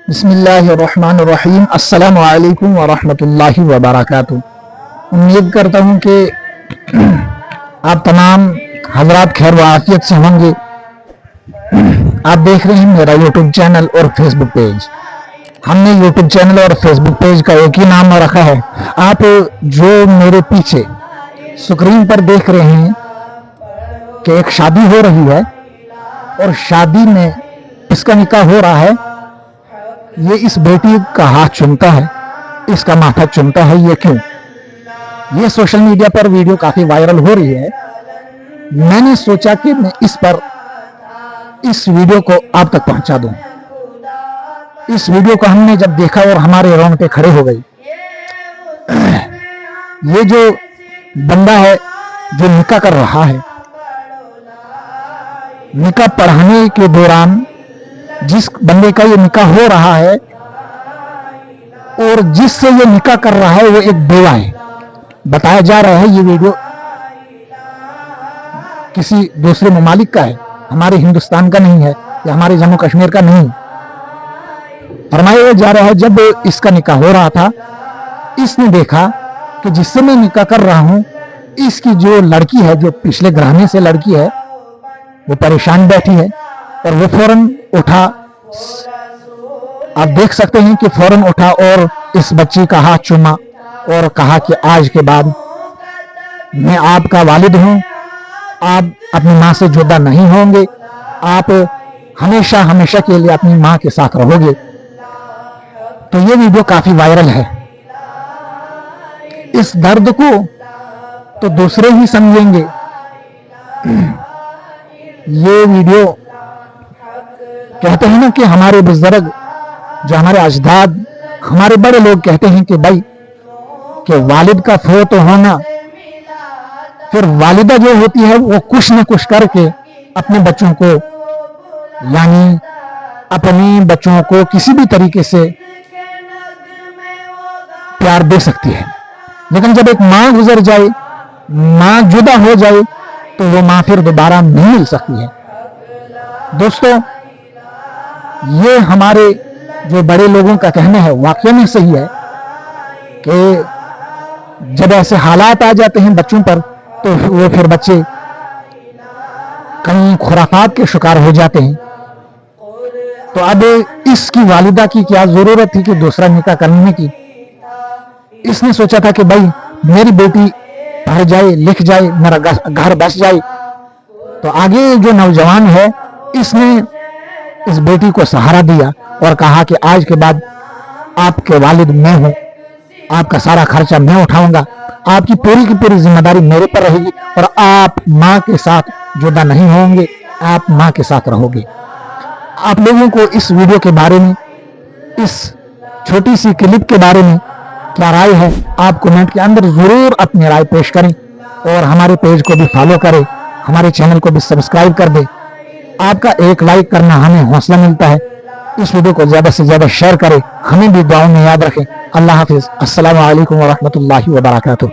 बिस्मिल्लाहिर्रहमानिर्रहीम। अस्सलामु अलैकुम वरहमतुल्लाहि वबरकातुह। उम्मीद करता हूँ कि आप तमाम हजरात खैर व आफियत से होंगे। आप देख रहे हैं मेरा यूट्यूब चैनल और फेसबुक पेज। हमने यूट्यूब चैनल और फेसबुक पेज का एक ही नाम रखा है। आप जो मेरे पीछे स्क्रीन पर देख रहे हैं कि एक शादी हो रही है और शादी में इसका निकाह हो रहा है, ये इस बेटी का हाथ चूमता है, इसका माथा चूमता है। ये क्यों? ये सोशल मीडिया पर वीडियो काफी वायरल हो रही है। मैंने सोचा कि मैं इस वीडियो को आप तक पहुंचा दूं। इस वीडियो को हमने जब देखा और हमारे रोंगटे खड़े हो गए। ये जो बंदा है जो निकाह कर रहा है, निकाह पढ़ाने के दौरान जिस बंदे का ये निकाह हो रहा है और जिससे ये निकाह कर रहा है वो एक बेवा है। बताया जा रहा है ये वीडियो किसी दूसरे ममालिक का है, हमारे हिंदुस्तान का नहीं है या हमारे जम्मू कश्मीर का नहीं। फरमाया जा रहा है जब इसका निकाह हो रहा था, इसने देखा कि जिससे मैं निकाह कर रहा हूं, इसकी जो लड़की है, जो पिछले घराने से लड़की है, वो परेशान बैठी है और वो फौरन उठा। आप देख सकते हैं कि फौरन उठा और इस बच्ची का हाथ चूमा और कहा कि आज के बाद मैं आपका वालिद हूं, आप अपनी मां से जुदा नहीं होंगे, आप हमेशा हमेशा के लिए अपनी मां के साथ रहोगे। तो ये वीडियो काफी वायरल है। इस दर्द को तो दूसरे ही समझेंगे। ये वीडियो कहते हैं ना कि हमारे बुजुर्ग, जो हमारे अजदाद, हमारे बड़े लोग कहते हैं कि भाई कि वालिद का फोत होना, फिर वालिदा जो होती है वो कुछ न कुछ करके अपने बच्चों को, यानी अपने बच्चों को किसी भी तरीके से प्यार दे सकती है। लेकिन जब एक मां गुजर जाए, मां जुदा हो जाए, तो वो मां फिर दोबारा नहीं मिल सकती है। दोस्तों, ये हमारे जो बड़े लोगों का कहना है वाकई में सही है कि जब ऐसे हालात आ जाते हैं बच्चों पर, तो वो फिर बच्चे कहीं खुराफात के शिकार हो जाते हैं। तो अब इसकी वालिदा की क्या जरूरत थी कि दूसरा निकाह करने की? इसने सोचा था कि भाई मेरी बेटी पढ़ जाए, लिख जाए, मेरा घर बस जाए। तो आगे जो नौजवान है, इसने इस बेटी को सहारा दिया और कहा कि आज के बाद आपके वालिद मैं हूं, आपका सारा खर्चा मैं उठाऊंगा, आपकी पूरी की पूरी जिम्मेदारी मेरे पर रहेगी और आप मां के साथ जुदा नहीं होंगे, आप मां के साथ रहोगे। आप लोगों को इस वीडियो के बारे में, इस छोटी सी क्लिप के बारे में क्या राय है? आप कमेंट के अंदर जरूर अपनी राय पेश करें और हमारे पेज को भी फॉलो करें, हमारे चैनल को भी सब्सक्राइब कर दें। आपका एक लाइक करना हमें हौसला मिलता है। इस वीडियो को ज्यादा से ज्यादा शेयर करें, हमें भी दुआओं में याद रखें। अल्लाह हाफिज। अस्सलामु अलैकुम वरहमतुल्लाहि वबरकातुह।